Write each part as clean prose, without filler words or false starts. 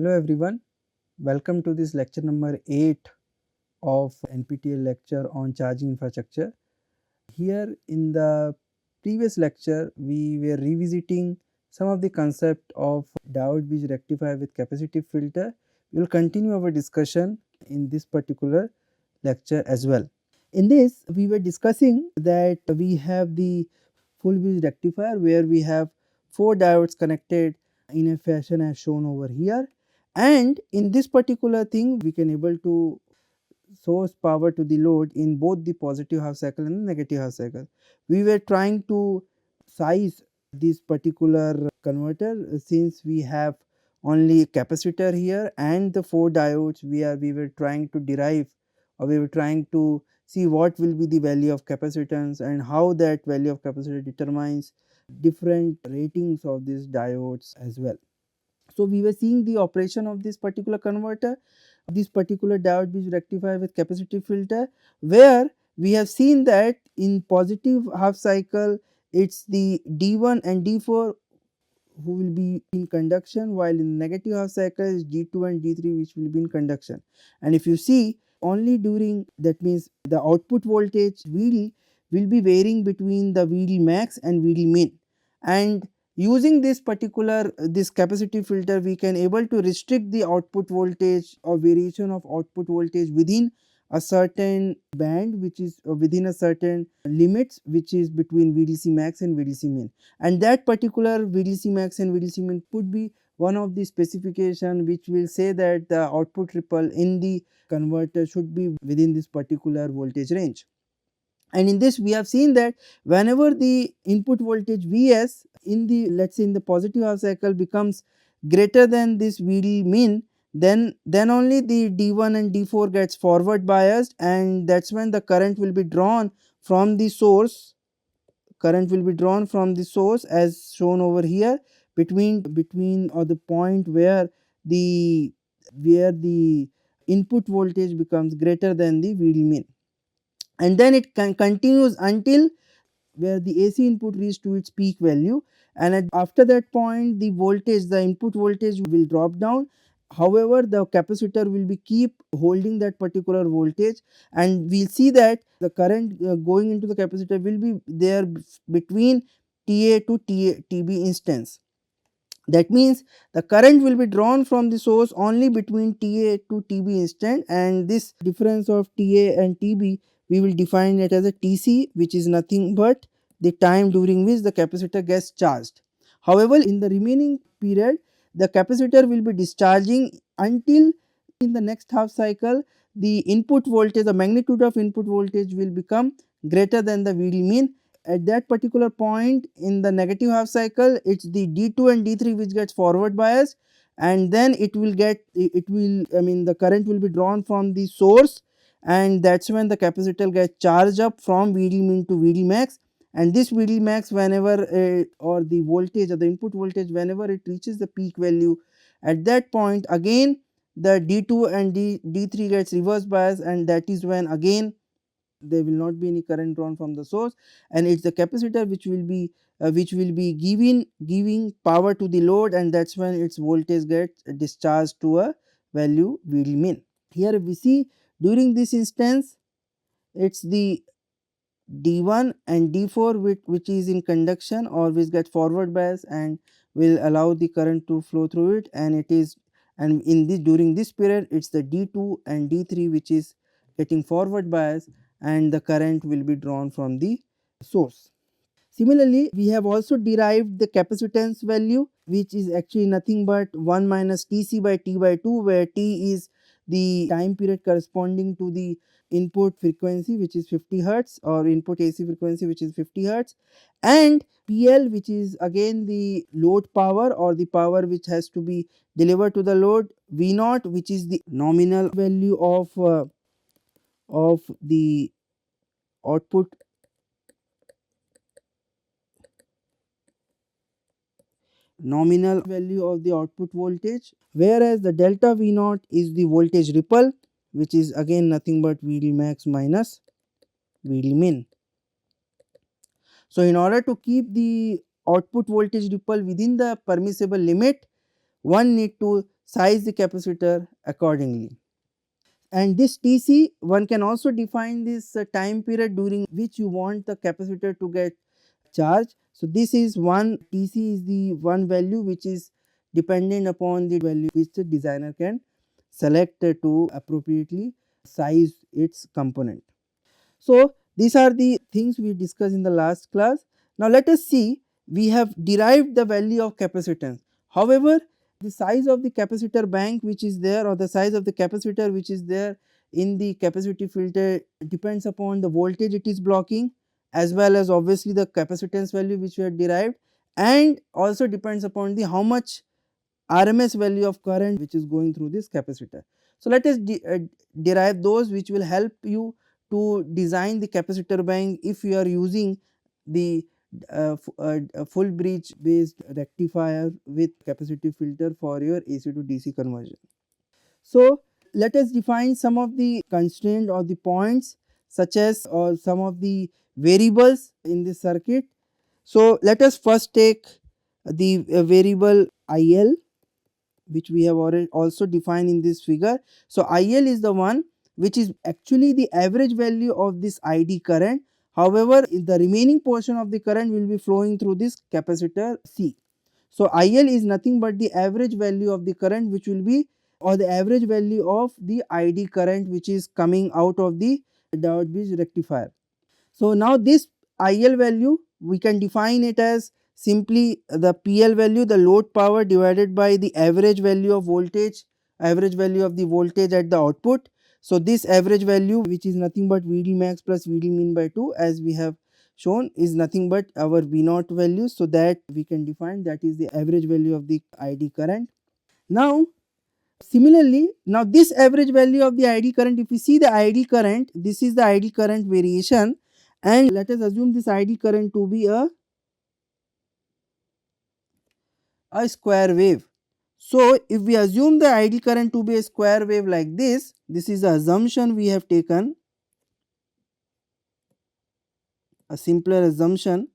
Hello everyone, welcome to this lecture number 8 of NPTEL lecture on charging infrastructure. Here in the previous lecture we were revisiting some of the concept of diode bridge rectifier with capacitive filter. We will continue our discussion in this particular lecture as well. In this we were discussing that we have the full bridge rectifier where we have 4 diodes connected in a fashion as shown over here, and in this particular thing we can able to source power to the load in both the positive half cycle and the negative half cycle. We were trying to size this particular converter since we have only capacitor here and the 4 diodes. We were trying to derive, or we were trying to see what will be the value of capacitance and how that value of capacitor determines different ratings of these diodes as well. So we were seeing the operation of this particular converter, this particular diode bridge rectifier with capacitive filter, where we have seen that in positive half cycle it's the D1 and D4 who will be in conduction, while in negative half cycle is D2 and D3 which will be in conduction. And if you see, only during, that means the output voltage VD will be varying between the VD max and VD min, and using this particular this capacitive filter we can able to restrict the output voltage or variation of output voltage within a certain band, which is within a certain limits, which is between VDC max and VDC min, and that particular VDC max and VDC min could be one of the specification which will say that the output ripple in the converter should be within this particular voltage range. And in this we have seen that whenever the input voltage Vs in the, let's say in the positive half cycle, becomes greater than this VD min, then only the D1 and D4 gets forward biased, and that's when the current will be drawn from the source. Current will be drawn from the source as shown over here between or the point where the input voltage becomes greater than the VD min, and then it continues until where the AC input reaches to its peak value, and after that point the voltage, the input voltage will drop down. However, the capacitor will be keep holding that particular voltage, and we will see that the current going into the capacitor will be there between TA to TB instance. That means the current will be drawn from the source only between TA to TB instant, and this difference of TA and TB we will define it as a TC, which is nothing but the time during which the capacitor gets charged. However, in the remaining period the capacitor will be discharging until in the next half cycle the input voltage, the magnitude of input voltage will become greater than the VD min. At that particular point in the negative half cycle it's the D2 and D3 which gets forward biased, and then it will the current will be drawn from the source, and that's when the capacitor gets charged up from VD min to VD max, and this VD max whenever or the voltage or the input voltage whenever it reaches the peak value, at that point again the D2 and D3 gets reverse bias, and that is when again there will not be any current drawn from the source, and it's the capacitor which will be giving power to the load, and that's when its voltage gets discharged to a value VD min. Here we see during this instance it's the D1 and D4 which is in conduction or which get forward bias and will allow the current to flow through it, and in this during this period it's the D2 and D3 which is getting forward bias, and the current will be drawn from the source. Similarly, we have also derived the capacitance value, which is actually nothing but 1 minus Tc by T by 2, where T is the time period corresponding to the input frequency which is 50 hertz, or input AC frequency which is 50 hertz, and PL which is again the load power or the power which has to be delivered to the load, V0 which is the nominal value of the output nominal value of the output voltage, whereas the delta V0 is the voltage ripple which is again nothing but VD max minus VD min. So in order to keep the output voltage ripple within the permissible limit, one need to size the capacitor accordingly. And this Tc, one can also define this time period during which you want the capacitor to get charged. So, this is one, Tc is the one value which is dependent upon the value which the designer can select to appropriately size its component. So, these are the things we discussed in the last class. Now, let us see, we have derived the value of capacitance. However, the size of the capacitor bank which is there, or the size of the capacitor which is there in the capacitive filter, depends upon the voltage it is blocking, as well as obviously the capacitance value which we have derived, and also depends upon the how much RMS value of current which is going through this capacitor. So, let us derive those which will help you to design the capacitor bank if you are using the full bridge based rectifier with capacitive filter for your AC to DC conversion. So, let us define some of the constraints or the points, such as or some of the variables in this circuit. So, let us first take the variable IL, which we have already also defined in this figure. So, IL is the one which is actually the average value of this ID current. However, the remaining portion of the current will be flowing through this capacitor C. So, IL is nothing but the average value of the current which will be, or the average value of the ID current which is coming out of the diode bridge rectifier. So, now this IL value we can define it as simply the PL value, the load power, divided by the average value of voltage, average value of the voltage at the output. So, this average value, which is nothing but VD max plus VD min by 2, as we have shown, is nothing but our V naught value. So, that we can define, that is the average value of the ID current. Now, similarly, now this average value of the ID current, if we see the ID current, this is the ID current variation, and let us assume this ID current to be a square wave. So, if we assume the ID current to be a square wave like this is the assumption we have taken, a simpler assumption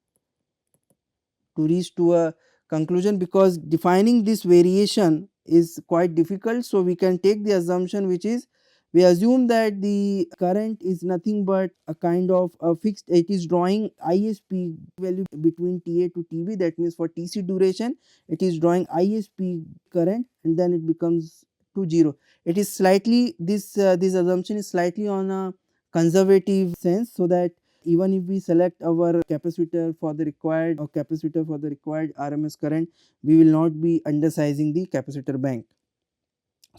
to reach to a conclusion, because defining this variation is quite difficult. So, we can take the assumption which is, we assume that the current is nothing but a kind of a fixed, it is drawing ISP value between TA to TB, that means for TC duration it is drawing ISP current, and then it becomes to 0. It is slightly, this assumption is slightly on a conservative sense, so that even if we select our capacitor for the required, or capacitor for the required RMS current, we will not be undersizing the capacitor bank.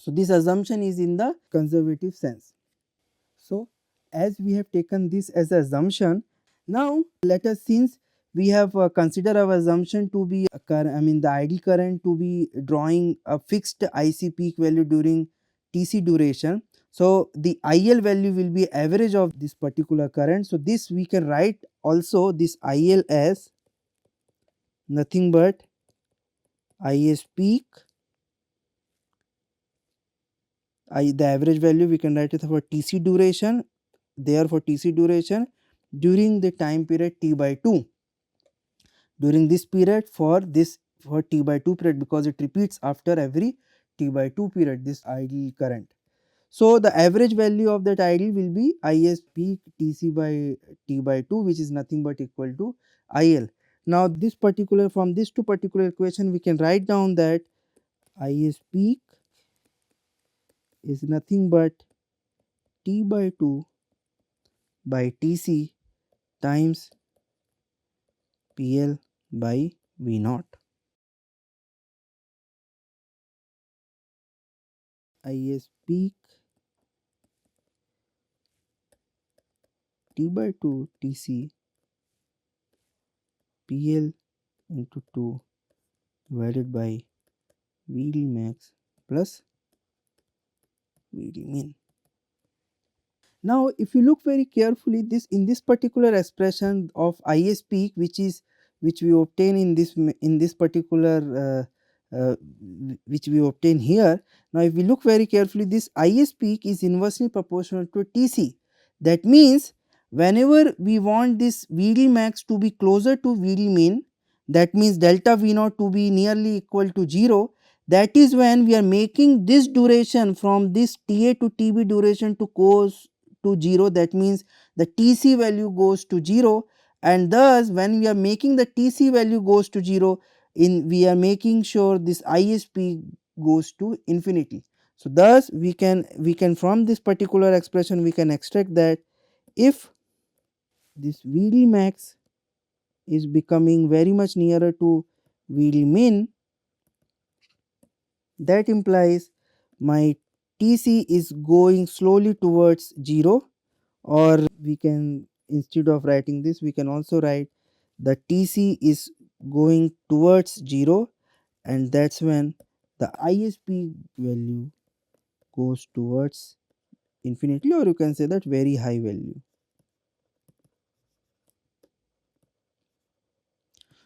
So, this assumption is in the conservative sense. So, as we have taken this as an assumption, now let us, since we have considered our assumption to be the ID current to be drawing a fixed IC peak value during TC duration. So, the IL value will be average of this particular current. So, this we can write also this IL as nothing but IS peak, the average value we can write it for TC duration, there for TC duration during the time period T by 2, during this period for T by 2 period, because it repeats after every T by 2 period, this idle current. So, the average value of that idle will be IS peak TC by T by 2, which is nothing but equal to IL. Now, this particular, from this two particular equation we can write down that IS peak is nothing but T by 2 by TC times PL by V naught. IS peak T by 2 TC PL into 2 divided by VD max plus VD min. Now, if you look very carefully, this in this particular expression of IS peak, which we obtain in this particular which we obtain here. Now, if we look very carefully, this IS peak is inversely proportional to TC. That means, whenever we want this VD max to be closer to VD min, that means delta V naught to be nearly equal to 0, that is when we are making this duration from this Ta to Tb duration to goes to 0, that means the Tc value goes to 0, and thus when we are making the Tc value goes to 0, we are making sure this ISP goes to infinity. So thus we can from this particular expression we can extract that if this Vd max is becoming very much nearer to Vd min, that implies my Tc is going slowly towards 0, or we can, instead of writing this, we can also write the Tc is going towards 0, and that's when the ISP value goes towards infinity, or you can say that very high value.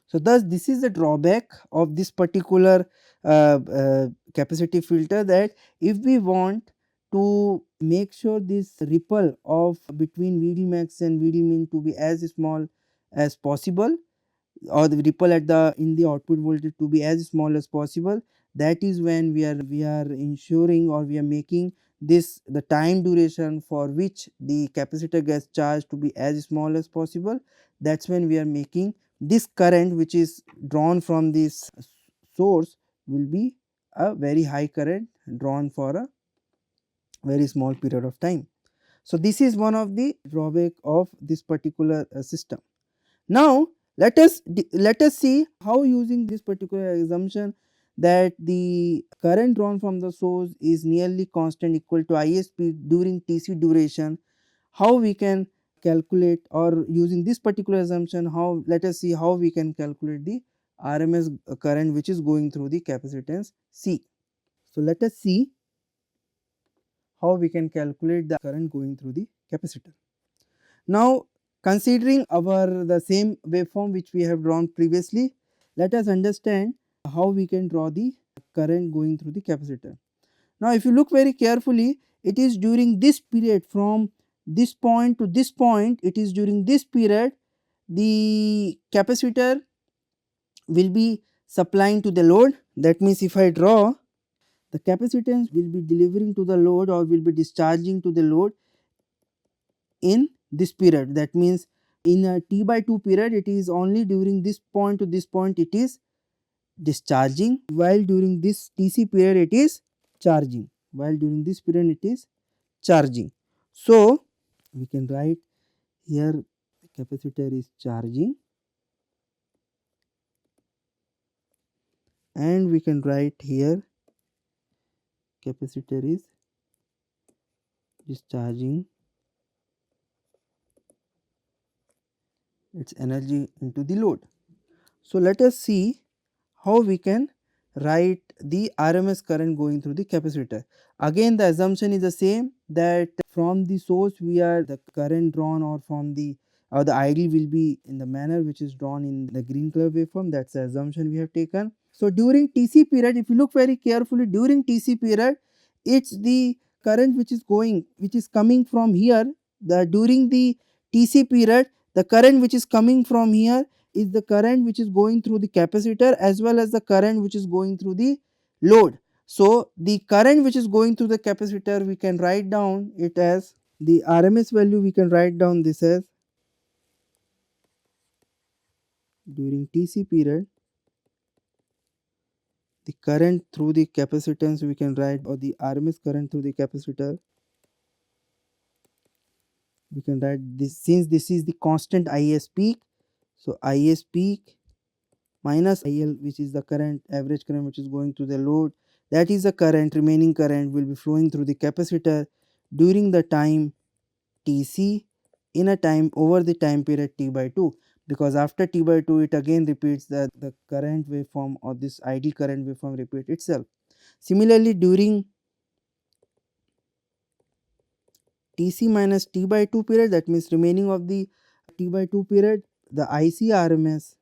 So thus this is the drawback of this particular capacitive filter, that if we want to make sure this ripple of between Vd max and Vd min to be as small as possible, or the ripple at the in the output voltage to be as small as possible, that is when we are ensuring, or we are making this the time duration for which the capacitor gets charged to be as small as possible. That's when we are making this current which is drawn from this source will be a very high current drawn for a very small period of time. So this is one of the drawback of this particular system. Now let us see how, using this particular assumption that the current drawn from the source is nearly constant equal to ISP during Tc duration, how we can calculate, or using this particular assumption, how, let us see how we can calculate the RMS current which is going through the capacitance C. So let us see how we can calculate the current going through the capacitor. Now considering the same waveform which we have drawn previously, let us understand how we can draw the current going through the capacitor. Now if you look very carefully, it is during this period from this point to this point, it is during this period the capacitor will be supplying to the load. That means if I draw, the capacitance will be delivering to the load or will be discharging to the load in this period. That means in a T by 2 period, it is only during this point to this point it is discharging, while during this Tc period it is charging, while during this period it is charging. So we can write here the capacitor is charging, and we can write here capacitor is discharging its energy into the load. So let us see how we can write the RMS current going through the capacitor. Again the assumption is the same, that from the source we are the current drawn, or from the or the ideal will be in the manner which is drawn in the green color waveform. That's the assumption we have taken. So during Tc period, if you look very carefully, during Tc period, it's the current which is coming from here. During the Tc period, the current which is coming from here is the current which is going through the capacitor, as well as the current which is going through the load. So the current which is going through the capacitor, we can write down it as the RMS value, we can write down this as during Tc period the current through the capacitance, we can write, or the RMS current through the capacitor, we can write this, since this is the constant Is peak. So Is peak minus IL, which is the current, average current which is going through the load, that is the current, remaining current will be flowing through the capacitor during the time Tc in a time over the time period T by 2, because after T by 2 it again repeats, the current waveform or this ideal current waveform repeat itself. Similarly during Tc minus T by 2 period, that means remaining of the T by 2 period, the IC RMS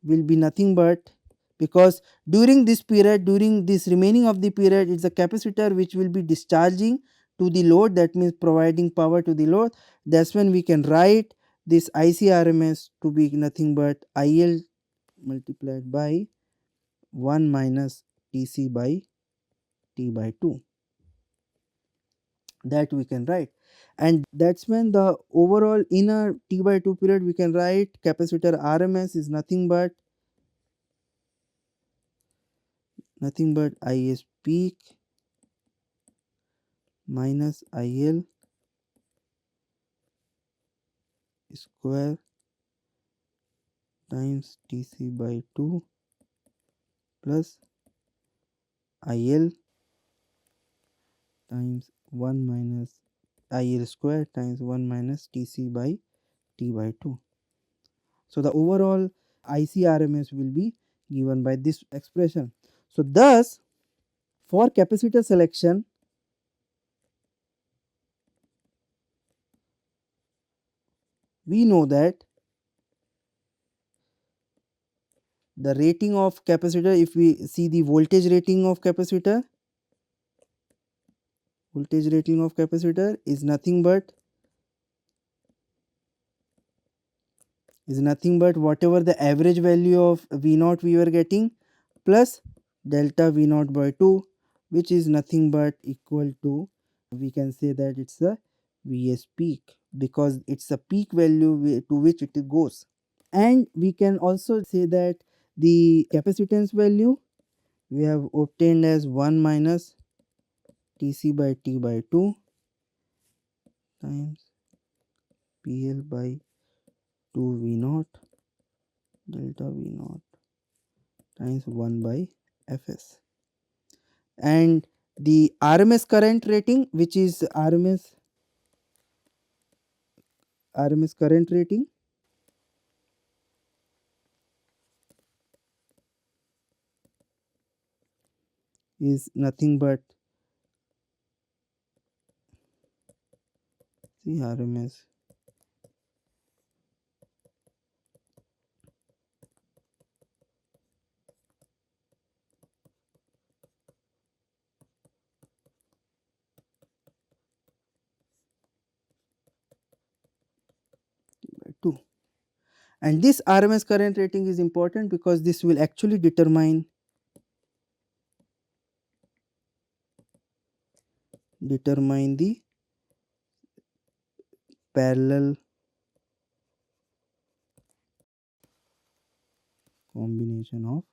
will be nothing but, because during this period, during this remaining of the period, it's a capacitor which will be discharging to the load, that means providing power to the load. That's when we can write this IC RMS to be nothing but IL multiplied by 1 minus Tc by T by 2, that we can write. And that's when the overall in a T by 2 period we can write capacitor RMS is nothing but Is peak minus IL square times Tc by 2 plus IL times 1 minus IL square times 1 minus Tc by T by 2. So the overall ICRMS will be given by this expression. So thus for capacitor selection we know that the rating of capacitor, if we see the voltage rating of capacitor is nothing but whatever the average value of V0 we were getting plus delta V0 by 2, which is nothing but equal to, we can say that it's a Vs peak because it's a peak value to which it goes. And we can also say that the capacitance value we have obtained as 1 minus Tc by T by 2 times PL by 2 V0 delta V0 times 1 by Fs. And the RMS current rating, which is RMS current rating is nothing but the RMS by 2. And this RMS current rating is important because this will actually determine the parallel combination of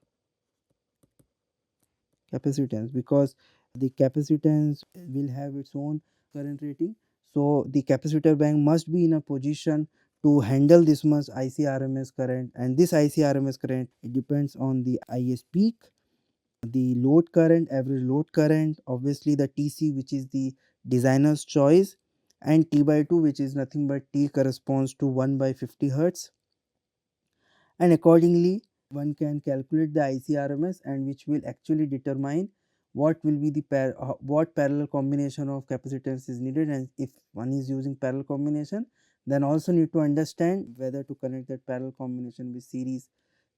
capacitance, because the capacitance will have its own current rating. So the capacitor bank must be in a position to handle this much ICRMS current, and this ICRMS current, it depends on the Is peak, the load current, average load current, obviously the Tc, which is the designer's choice, and T by 2, which is nothing but T corresponds to 1 by 50 Hertz. And accordingly one can calculate the ICRMS, and which will actually determine what will be the what parallel combination of capacitance is needed. And if one is using parallel combination, then also need to understand whether to connect that parallel combination with series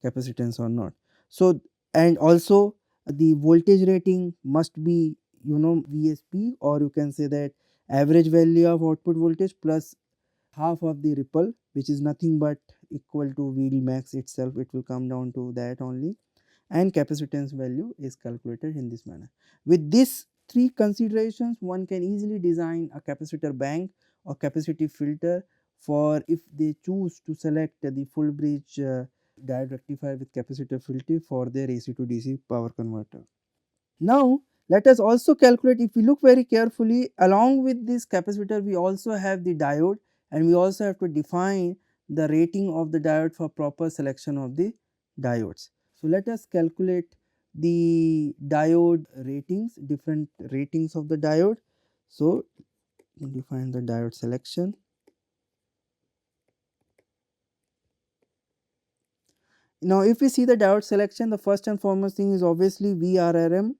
capacitance or not. So and also the voltage rating must be, VSP, or you can say that average value of output voltage plus half of the ripple, which is nothing but equal to Vd max itself. It will come down to that only, and capacitance value is calculated in this manner. With these three considerations, one can easily design a capacitor bank or capacitive filter for if they choose to select the full bridge diode rectifier with capacitor filter for their AC to DC power converter. Now let us also calculate, if we look very carefully, along with this capacitor we also have the diode, and we also have to define the rating of the diode for proper selection of the diodes. So let us calculate the diode ratings, different ratings of the diode. So define the diode selection. Now if we see the diode selection, the first and foremost thing is obviously VRRM,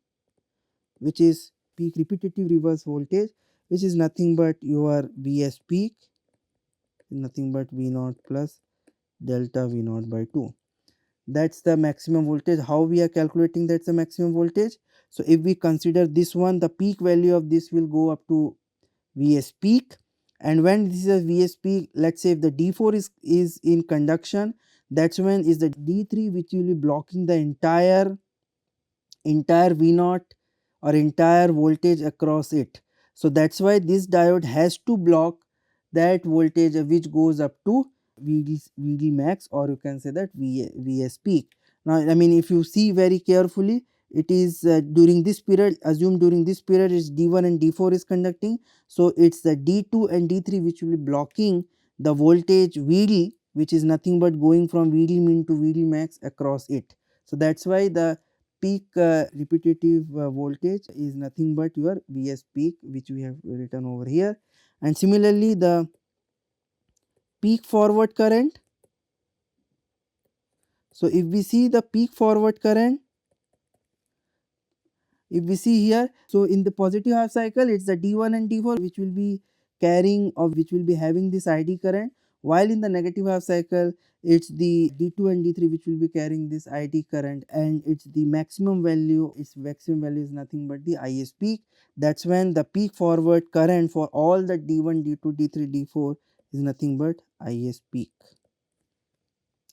which is peak repetitive reverse voltage, which is nothing but your Vs peak, nothing but V0 plus delta V0 by 2. That's the maximum voltage. How we are calculating that's the maximum voltage? So if we consider this one, the peak value of this will go up to Vs peak, and when this is a Vs peak, let's say if the D4 is in conduction, that's when is the D3 which will be blocking the entire entire V naught or entire voltage across it. So that's why this diode has to block that voltage which goes up to VD max, or you can say that Vs peak. Now I mean, if you see very carefully, it is during this period, assume during this period is D1 and D4 is conducting, so it's the D2 and D3 which will be blocking the voltage VD, which is nothing but going from VD min to VD max across it. So that's why the peak repetitive voltage is nothing but your Vs peak, which we have written over here. And similarly, the peak forward current, so if we see the peak forward current, if we see here, so in the positive half cycle it's the D1 and D4 which will be carrying, or which will be having this ID current, while in the negative half cycle it's the D2 and D3 which will be carrying this ID current, and it's the maximum value, its maximum value is nothing but the Is peak. That's when the peak forward current for all the D1, D2, D3, D4 is nothing but Is peak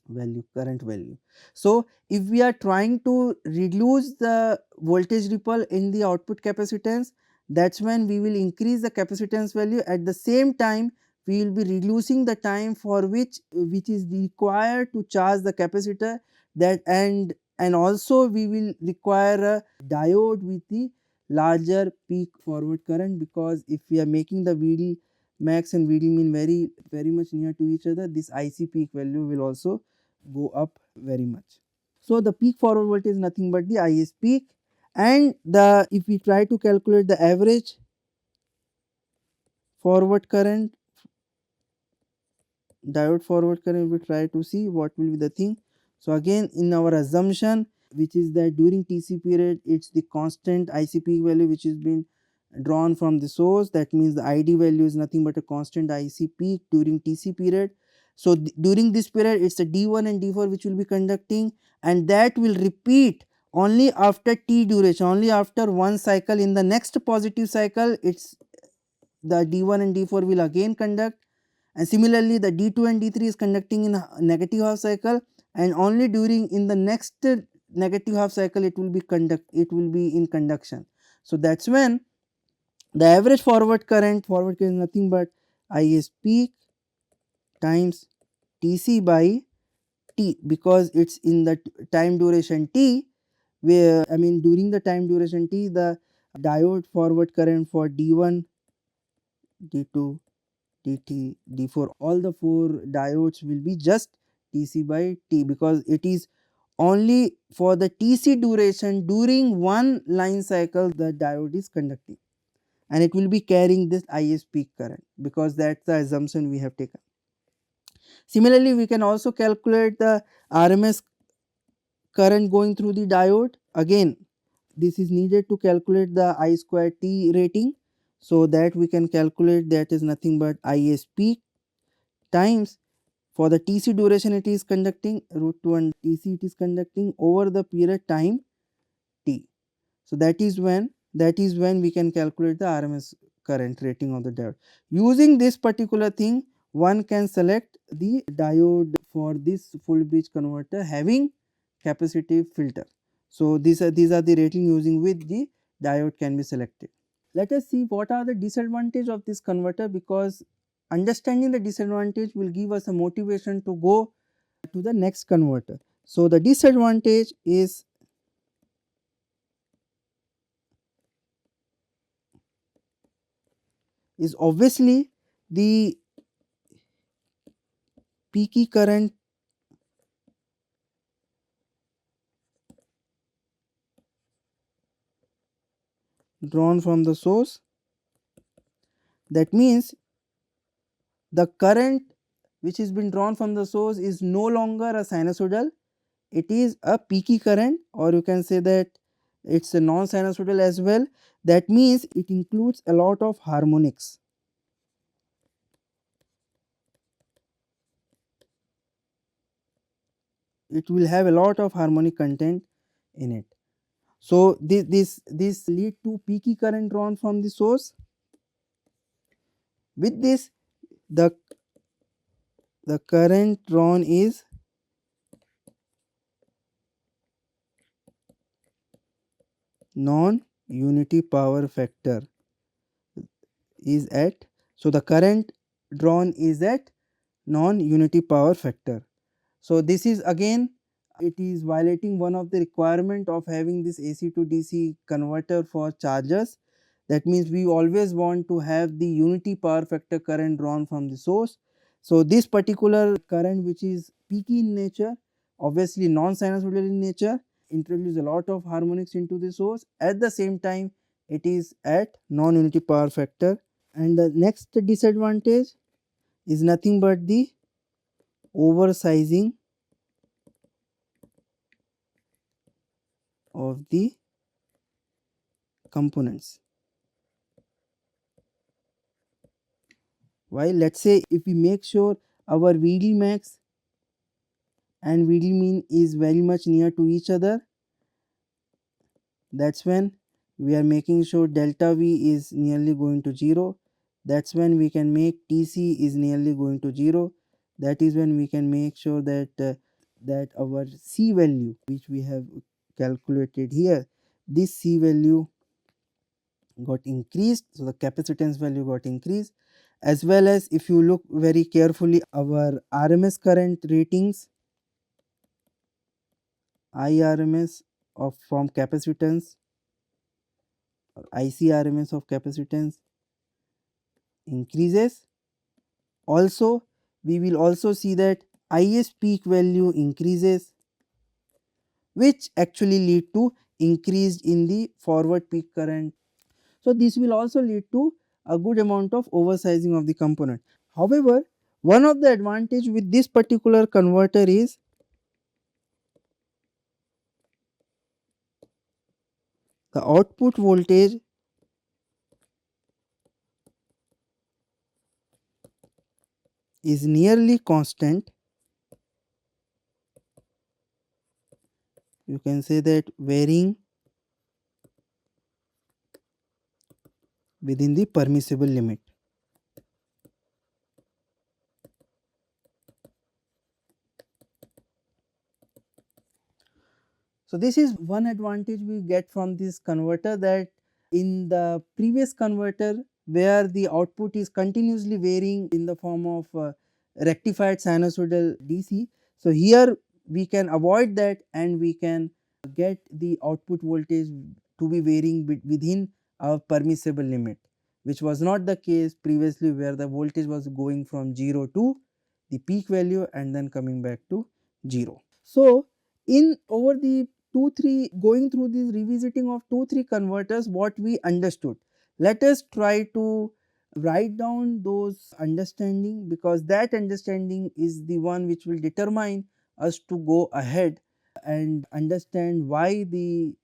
value, current value. So if we are trying to reduce the voltage ripple in the output capacitance, that's when we will increase the capacitance value. At the same time, we will be reducing the time for which is required to charge the capacitor, that and also we will require a diode with the larger peak forward current, because if we are making the VD max and VD min very much near to each other, this IC peak value will also go up very much. So the peak forward voltage is nothing but the Is peak, and the if we try to calculate the average forward current, diode forward current, we try to see what will be the thing. So again, in our assumption, which is that during TC period it's the constant IC peak value which is been drawn from the source, that means the ID value is nothing but a constant IC peak during TC period. So during this period it's the D1 and D4 which will be conducting, and that will repeat only after T duration, only after one cycle. In the next positive cycle it's the D1 and D4 will again conduct, and similarly the D2 and D3 is conducting in a negative half cycle, and only during in the next negative half cycle it will be in conduction. So that's when the average forward current is nothing but Is peak times Tc by T, because it's in the time duration T, where I mean during the time duration T, the diode forward current for D1, D2, DT, D4, all the 4 diodes will be just Tc by T, because it is only for the Tc duration during one line cycle the diode is conducting, and it will be carrying this Is peak current, because that's the assumption we have taken. Similarly, we can also calculate the RMS current going through the diode. Again, this is needed to calculate the I square T rating, so that we can calculate, that is nothing but Is peak times, for the Tc duration it is conducting root 2 and Tc it is conducting over the period time T. So that is when we can calculate the RMS current rating of the diode. Using this particular thing, one can select the diode for this full bridge converter having capacitive filter. So these are the rating using which the diode can be selected. Let us see what are the disadvantages of this converter, because understanding the disadvantage will give us a motivation to go to the next converter. So the disadvantage is obviously the peaky current drawn from the source. That means the current which has been drawn from the source is no longer a sinusoidal, it is a peaky current, or you can say that it's a non-sinusoidal as well. That means it includes a lot of harmonics. It will have a lot of harmonic content in it. So this lead to peaky current drawn from the source. With this, the current drawn is non-unity power factor is at, so the current drawn is at non-unity power factor. So this is again, it is violating one of the requirement of having this AC to DC converter for chargers. That means we always want to have the unity power factor current drawn from the source. So this particular current, which is peaky in nature, obviously non-sinusoidal in nature, introduce a lot of harmonics into the source. At the same time, it is at non-unity power factor. And the next disadvantage is nothing but the oversizing of the components. While let us say if we make sure our VD max and VD mean is very much near to each other, that is when we are making sure delta V is nearly going to 0. That is when we can make TC is nearly going to 0. That is when we can make sure that that our C value, which we have calculated here, this C value got increased. So the capacitance value got increased, as well as if you look very carefully our RMS current ratings, IRMS of from capacitance or ICRMS of capacitance increases. Also we will also see that IS peak value increases, which actually lead to increase in the forward peak current. So this will also lead to a good amount of oversizing of the component. However, one of the advantage with this particular converter is the output voltage is nearly constant. You can say that varying within the permissible limit. So this is one advantage we get from this converter, that in the previous converter where the output is continuously varying in the form of rectified sinusoidal DC. So here we can avoid that and we can get the output voltage to be varying within our permissible limit, which was not the case previously, where the voltage was going from 0 to the peak value and then coming back to 0. So in over the 2-3 going through this revisiting of 2-3 converters, what we understood, let us try to write down those understanding, because that understanding is the one which will determine us to go ahead and understand why the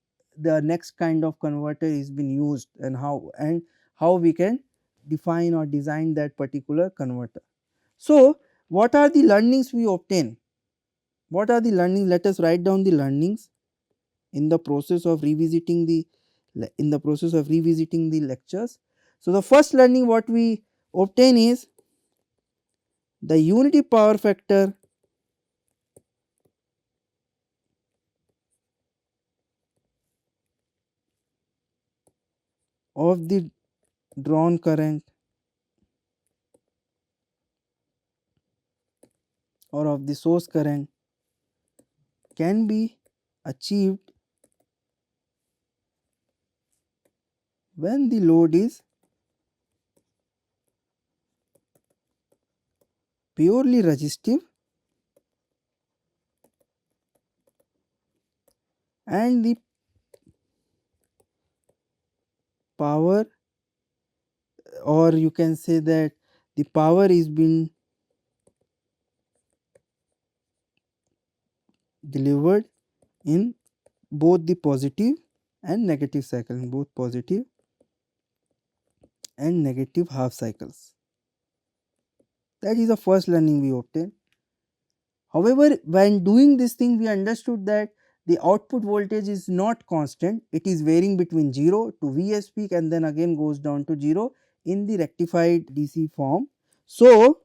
next kind of converter is being used and how we can define or design that particular converter. So what are the learnings we obtain? What are the learnings? Let us write down the learnings in the process of revisiting the lectures. So the first learning what we obtain is the unity power factor of the drawn current or of the source current can be achieved when the load is purely resistive and the power, or you can say that the power is being delivered in both the positive and negative cycle, in both positive and negative half cycles. That is the first learning we obtain. However, when doing this thing, we understood that the output voltage is not constant, it is varying between 0 to Vs peak and then again goes down to 0 in the rectified DC form. So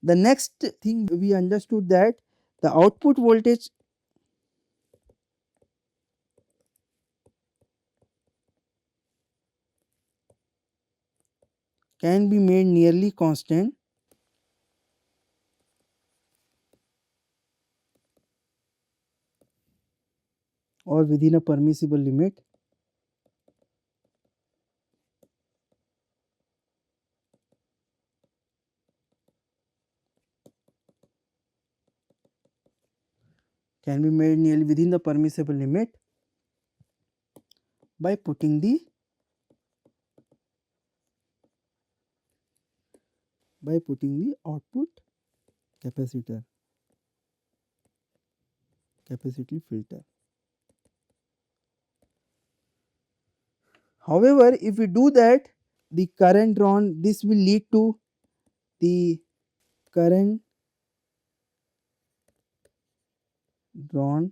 the next thing we understood that the output voltage can be made nearly constant or within a permissible limit can be made nearly within the permissible limit by putting the output capacitor capacitive filter. However, if we do that, the current drawn, this will lead to the current drawn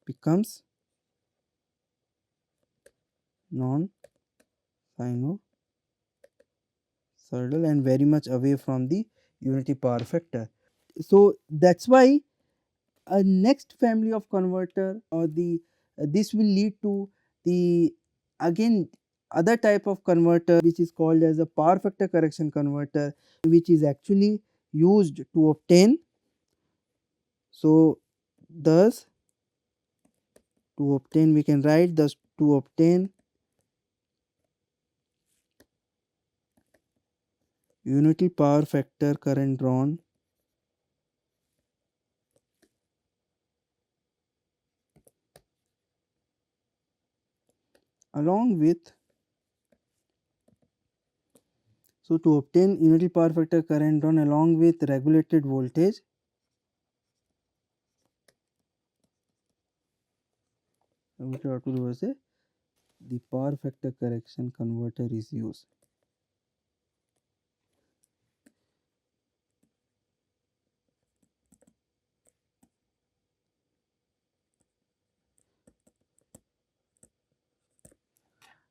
becomes non sinusoidal and very much away from the unity power factor. So that's why a next family of converter or the this will lead to the again other type of converter which is called as a power factor correction converter, which is actually used to obtain. So thus to obtain, we can write thus to obtain unity power factor current drawn along with, so to obtain unity power factor current drawn along with regulated voltage, the power factor correction converter is used.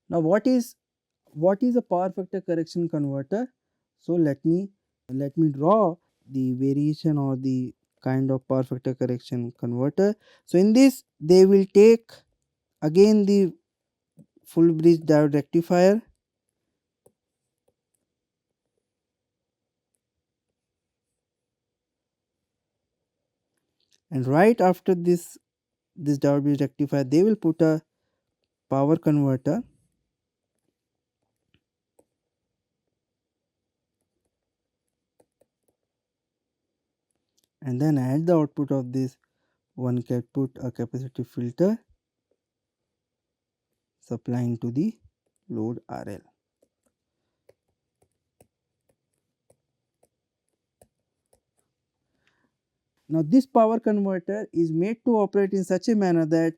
Now what is a power factor correction converter? So let me draw the variation or the kind of power factor correction converter. So in this they will take again the full bridge diode rectifier, and right after this diode bridge rectifier they will put a power converter, and then at the output of this one can put a capacitive filter supplying to the load RL. Now this power converter is made to operate in such a manner that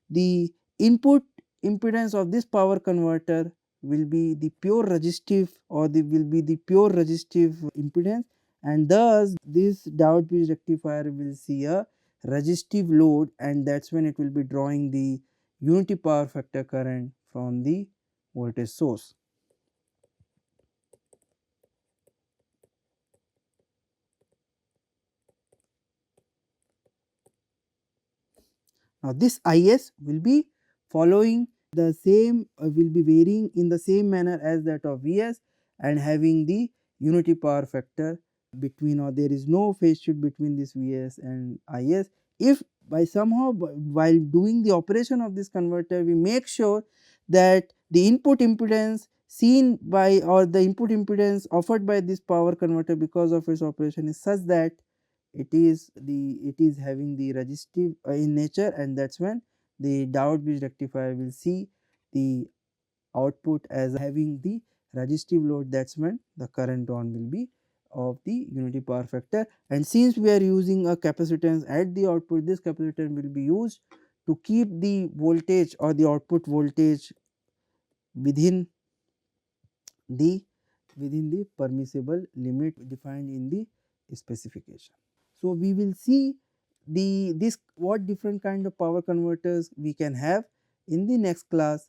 the input impedance of this power converter will be the pure resistive or will be the pure resistive impedance, and thus this diode bridge rectifier will see a resistive load, and that's when it will be drawing the unity power factor current from the voltage source. Now this Is will be following the same will be varying in the same manner as that of Vs and having the unity power factor between, or there is no phase shift between this Vs and Is. If by somehow while doing the operation of this converter we make sure that the input impedance seen by or the input impedance offered by this power converter because of its operation is such that it is having the resistive in nature, and that's when the diode bridge rectifier will see the output as having the resistive load. That's when the current drawn will be of the unity power factor, and since we are using a capacitance at the output, this capacitor will be used to keep the voltage or the output voltage within the permissible limit defined in the specification. So we will see this what different kind of power converters we can have in the next class,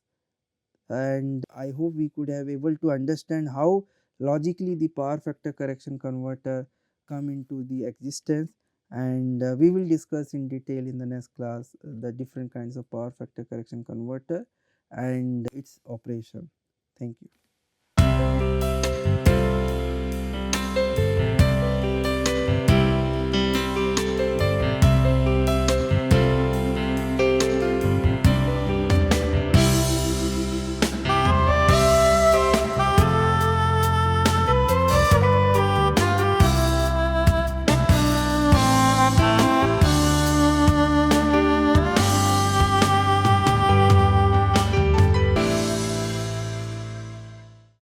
and I hope we could have able to understand how logically the power factor correction converter come into the existence, and we will discuss in detail in the next class the different kinds of power factor correction converter and its operation. Thank you.